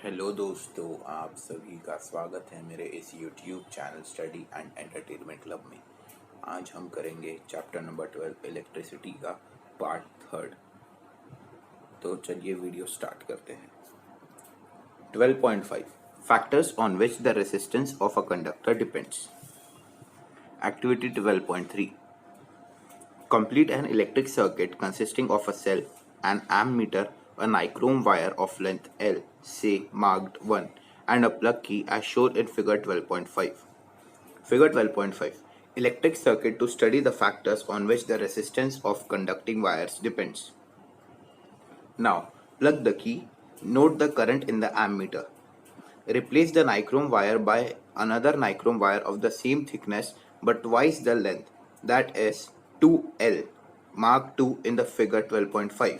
Hello दोस्तों, आप सभी का स्वागत है मेरे इस YouTube channel study and entertainment club में। आज हम करेंगे चैप्टर नंबर 12 इलेक्ट्रिसिटी का पार्ट थर्ड। तो चलिए वीडियो स्टार्ट करते हैं। 12.5 factors on which the resistance of a conductor depends. Activity 12.3 complete an electric circuit consisting of a cell, an ammeter, a nichrome wire of length L, say marked 1, and a plug key as shown in figure 12.5. Figure 12.5. Electric circuit to study the factors on which the resistance of conducting wires depends. Now, plug the key, note the current in the ammeter. Replace the nichrome wire by another nichrome wire of the same thickness but twice the length, that is 2L, marked 2 in the figure 12.5.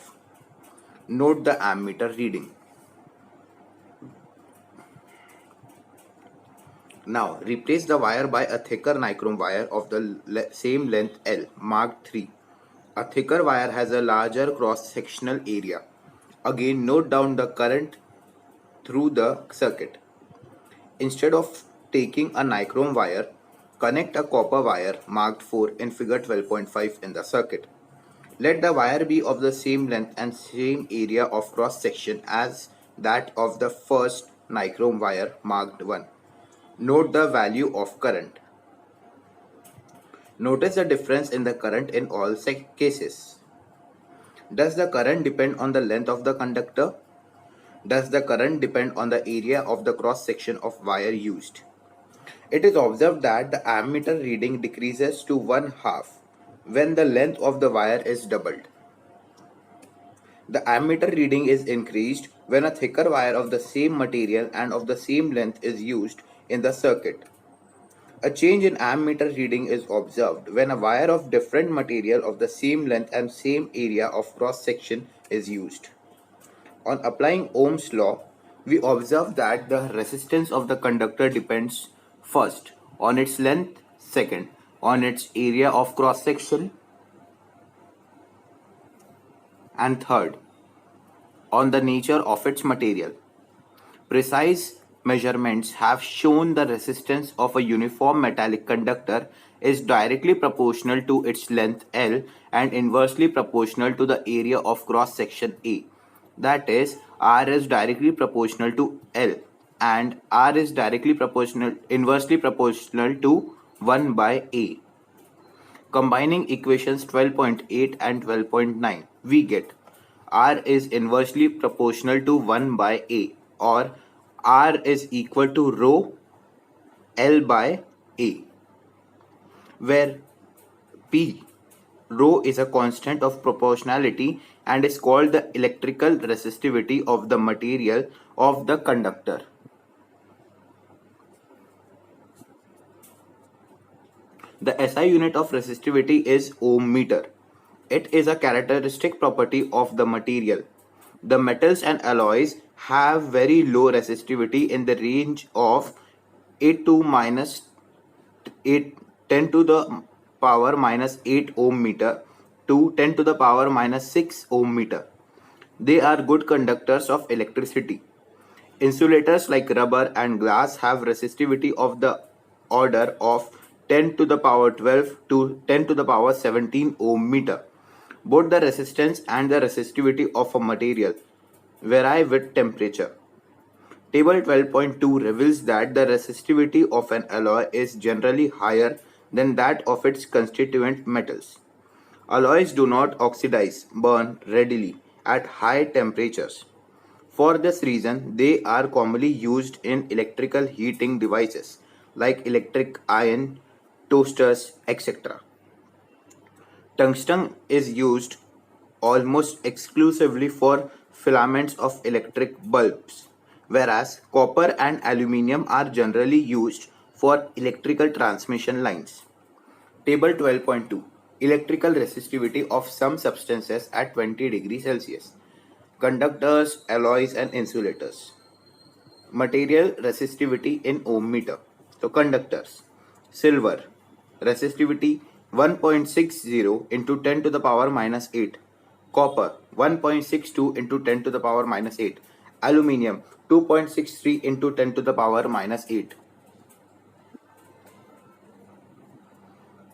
Note the ammeter reading. Now replace the wire by a thicker nichrome wire of the same length L, marked 3. A thicker wire has a larger cross-sectional area. Again, note down the current through the circuit. Instead of taking a nichrome wire, connect a copper wire marked 4 in figure 12.5 in the circuit. Let the wire be of the same length and same area of cross section as that of the first nichrome wire marked 1. Note the value of current. Notice the difference in the current in all cases. Does the current depend on the length of the conductor? Does the current depend on the area of the cross section of wire used? It is observed that the ammeter reading decreases to 1/2 when the length of the wire is doubled. The ammeter reading is increased when a thicker wire of the same material and of the same length is used in the circuit. A change in ammeter reading is observed when a wire of different material of the same length and same area of cross section is used. On applying Ohm's law, we observe that the resistance of the conductor depends first on its length, second on its area of cross section, and third on the nature of its material. Precise measurements have shown the resistance of a uniform metallic conductor is directly proportional to its length L and inversely proportional to the area of cross section A. That is, R is directly proportional to L and R is inversely proportional to 1 by A. Combining equations 12.8 and 12.9, we get R is inversely proportional to 1 by A, or R is equal to rho L by A, where P, rho, is a constant of proportionality and is called the electrical resistivity of the material of the conductor. The SI unit of resistivity is ohm meter. It is a characteristic property of the material. The metals and alloys have very low resistivity in the range of 8 to minus 8 10 to the power minus 8 ohm meter to 10 to the power minus 6 ohm meter. They are good conductors of electricity. Insulators like rubber and glass have resistivity of the order of 10 to the power 12 to 10 to the power 17 ohm meter. Both the resistance and the resistivity of a material vary with temperature. Table 12.2 reveals that the resistivity of an alloy is generally higher than that of its constituent metals. Alloys do not oxidize, burn readily at high temperatures. For this reason, they are commonly used in electrical heating devices like electric iron, toasters, etc. Tungsten is used almost exclusively for filaments of electric bulbs, whereas copper and aluminium are generally used for electrical transmission lines. Table 12.2 Electrical resistivity of some substances at 20 degrees Celsius. Conductors, alloys, and insulators. Material resistivity in ohm meter. So conductors. Silver resistivity 1.60 into 10 to the power minus 8. Copper 1.62 into 10 to the power minus 8. Aluminium 2.63 into 10 to the power minus 8.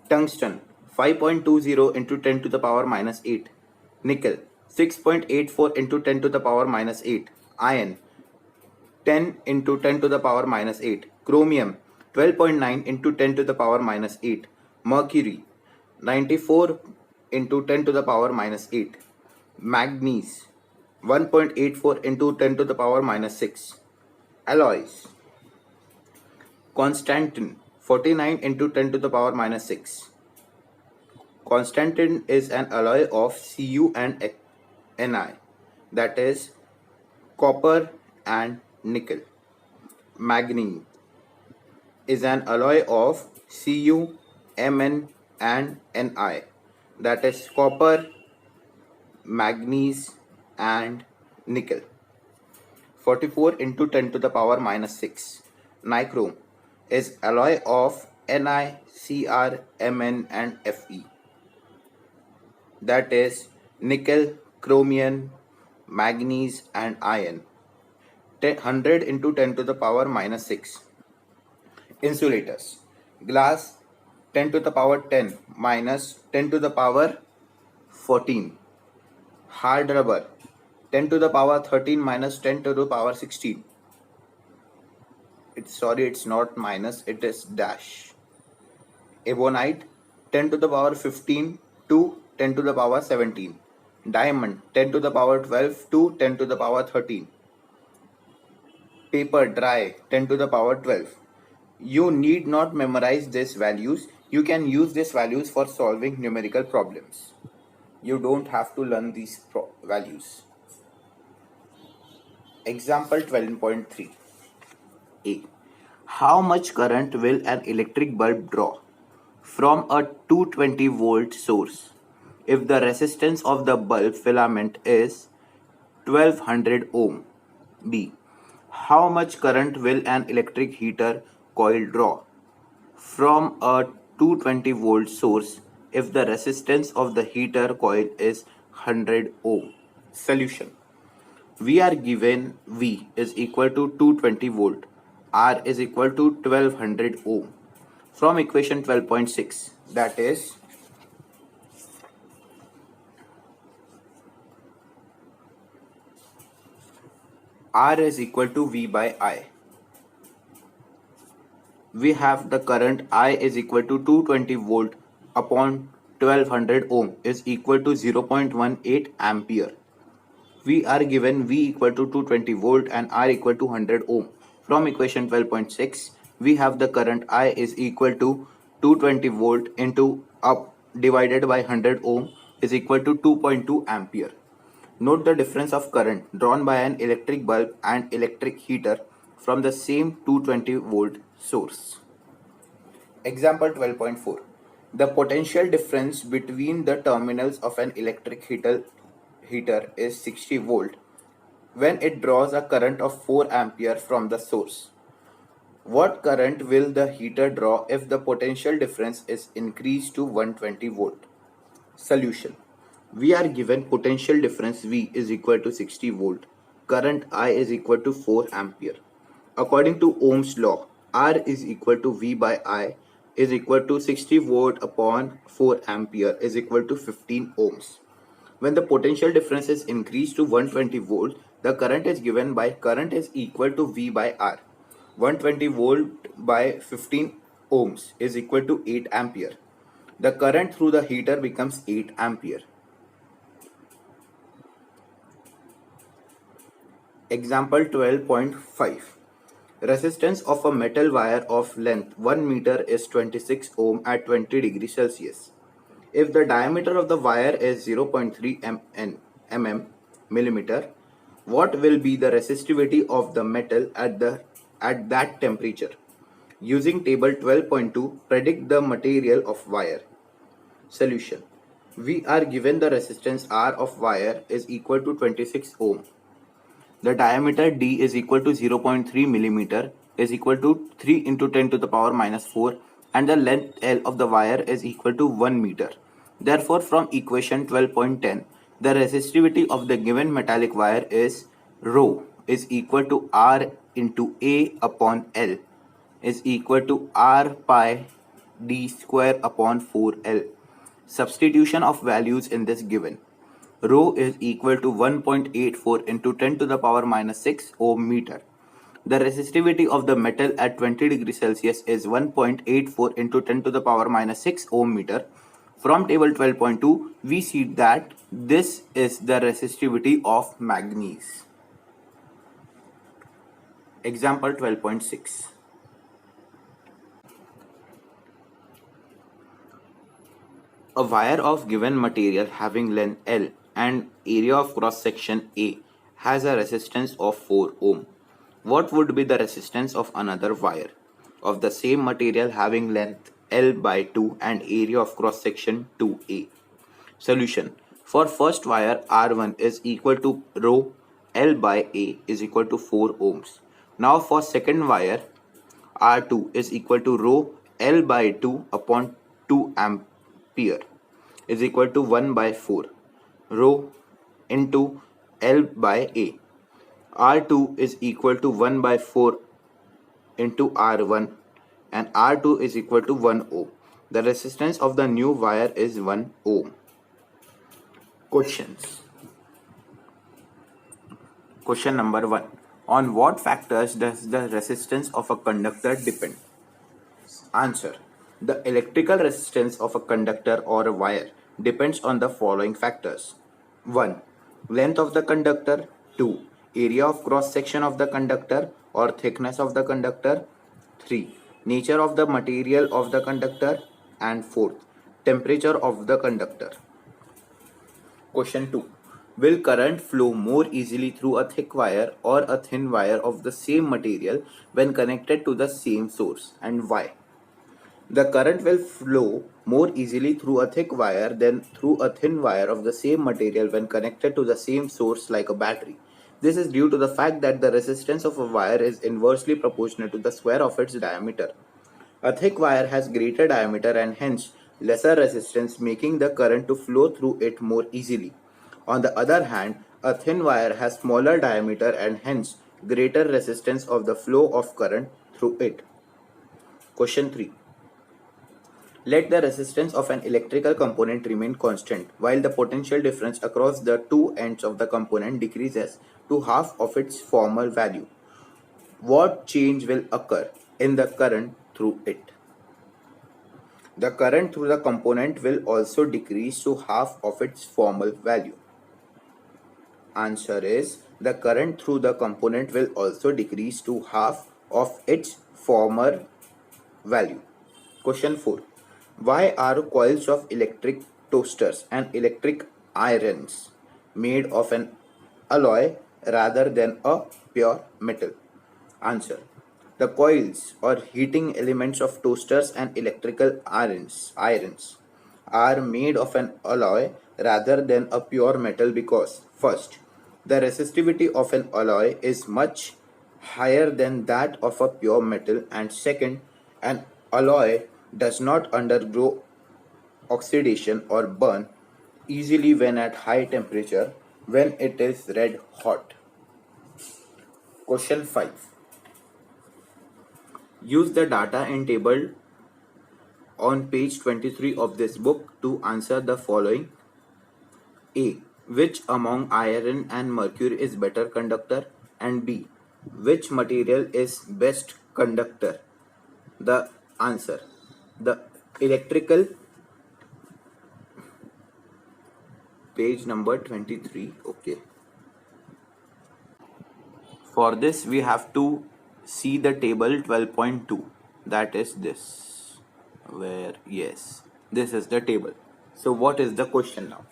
Tungsten 5.20 into 10 to the power minus 8. Nickel 6.84 into 10 to the power minus 8. Iron 10 into 10 to the power minus 8. Chromium 12.9 into 10 to the power minus 8. Mercury 94 into 10 to the power minus 8. Manganese 1.84 into 10 to the power minus 6. Alloys Constantine 49 into 10 to the power minus 6. Constantine is an alloy of Cu and Ni, that is copper and nickel. Manganese is an alloy of Cu, Mn and Ni, that is copper, manganese and nickel. 44 into 10 to the power minus 6. Nichrome is alloy of Ni, Cr, Mn and Fe, that is nickel, chromium, manganese and iron. 100 into 10 to the power minus 6. Insulators. Glass 10 to the power 10 minus 10 to the power 14. Hard rubber 10 to the power 13 minus 10 to the power 16. It's not minus, it is dash. Ebonite 10 to the power 15 to 10 to the power 17. Diamond 10 to the power 12 to 10 to the power 13. Paper dry 10 to the power 12. You need not memorize these values. You can use these values for solving numerical problems. You don't have to learn these values. Example 12.3. A. How much current will an electric bulb draw from a 220 volt source if the resistance of the bulb filament is 1200 ohm? B. How much current will an electric heater coil draw from a 220 volt source if the resistance of the heater coil is 100 ohm? Solution. We are given V is equal to 220 volt, R is equal to 1200 ohm from equation 12.6, that is R is equal to V by I. We have the current I is equal to 220 volt upon 1200 ohm is equal to 0.18 ampere. We are given V equal to 220 volt and R equal to 100 ohm. From equation 12.6, we have the current I is equal to 220 volt into up divided by 100 ohm is equal to 2.2 ampere. Note the difference of current drawn by an electric bulb and electric heater from the same 220 volt source. Example 12.4. The potential difference between the terminals of an electric heater is 60 volt when it draws a current of 4 ampere from the source. What current will the heater draw if the potential difference is increased to 120 volt? Solution. We are given potential difference V is equal to 60 volt, current I is equal to 4 ampere. According to Ohm's law, R is equal to V by I is equal to 60 volt upon 4 ampere is equal to 15 ohms. When the potential difference is increased to 120 volt, the current is given by current is equal to V by R. 120 volt by 15 ohms is equal to 8 ampere. The current through the heater becomes 8 ampere. Example 12.5. Resistance of a metal wire of length 1 meter is 26 ohm at 20 degrees Celsius. If the diameter of the wire is 0.3 millimeter, what will be the resistivity of the metal at that temperature? Using table 12.2, predict the material of wire. Solution. We are given the resistance R of wire is equal to 26 ohm. The diameter D is equal to 0.3 millimeter is equal to 3 into 10 to the power minus 4 and the length L of the wire is equal to 1 meter. Therefore, from equation 12.10, the resistivity of the given metallic wire is rho is equal to R into A upon L is equal to R pi d square upon 4L. Substitution of values in this given. Rho is equal to 1.84 into 10 to the power minus 6 ohm meter. The resistivity of the metal at 20 degrees Celsius is 1.84 into 10 to the power minus 6 ohm meter. From table 12.2, we see that this is the resistivity of manganese. Example 12.6. A wire of given material having length L and area of cross section A has a resistance of 4 ohm. What would be the resistance of another wire of the same material having length L by 2 and area of cross section 2A? Solution. For first wire, R1 is equal to rho L by A is equal to 4 ohms. Now for second wire, R2 is equal to rho L by 2 upon 2 ampere is equal to 1 by 4 rho into L by A. R2 is equal to 1 by 4 into R1 and R2 is equal to 1 ohm. The resistance of the new wire is 1 ohm. Questions. Question number 1. On what factors does the resistance of a conductor depend? Answer. The electrical resistance of a conductor or a wire depends on the following factors. 1. Length of the conductor. 2. Area of cross section of the conductor or thickness of the conductor. 3. Nature of the material of the conductor. And 4th. Temperature of the conductor. Question 2. Will current flow more easily through a thick wire or a thin wire of the same material when connected to the same source, and why? The current will flow more easily through a thick wire than through a thin wire of the same material when connected to the same source like a battery. This is due to the fact that the resistance of a wire is inversely proportional to the square of its diameter. A thick wire has greater diameter and hence lesser resistance, making the current to flow through it more easily. On the other hand, a thin wire has smaller diameter and hence greater resistance of the flow of current through it. Question 3. Let the resistance of an electrical component remain constant while the potential difference across the two ends of the component decreases to half of its former value. What change will occur in the current through it? The current through the component will also decrease to half of its former value. Answer is the current through the component will also decrease to half of its former value. Question 4. Why are coils of electric toasters and electric irons made of an alloy rather than a pure metal? Answer. The coils or heating elements of toasters and electrical irons are made of an alloy rather than a pure metal because, first, the resistivity of an alloy is much higher than that of a pure metal, and second, an alloy does not undergo oxidation or burn easily when at high temperature when it is red hot. Question 5. Use the data in table on page 23 of this book to answer the following. A. Which among iron and mercury is better conductor? And B. Which material is best conductor? The answer. The electrical, page number 23. Okay. For this we have to see the table 12.2, that is this, where yes, this is the table. So what is the question now?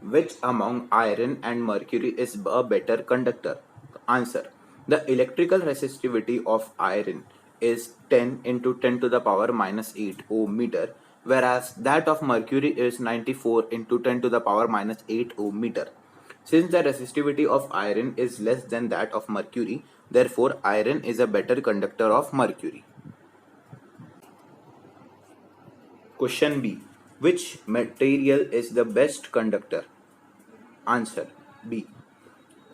Which among iron and mercury is a better conductor? Answer. The electrical resistivity of iron is 10 into 10 to the power minus 8 ohm meter, whereas that of mercury is 94 into 10 to the power minus 8 ohm meter. Since the resistivity of iron is less than that of mercury, therefore iron is a better conductor of mercury. Question B. Which material is the best conductor? Answer. B.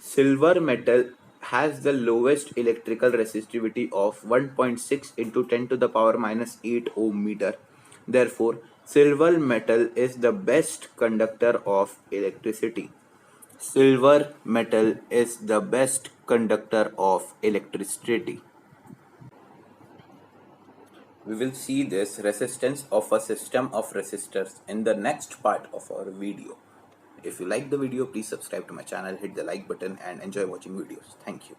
Silver metal has the lowest electrical resistivity of 1.6 into 10 to the power minus 8 ohm meter. Therefore, silver metal is the best conductor of electricity. Silver metal is the best conductor of electricity. We will see this resistance of a system of resistors in the next part of our video. If you like the video, please subscribe to my channel, hit the like button and enjoy watching videos. Thank you.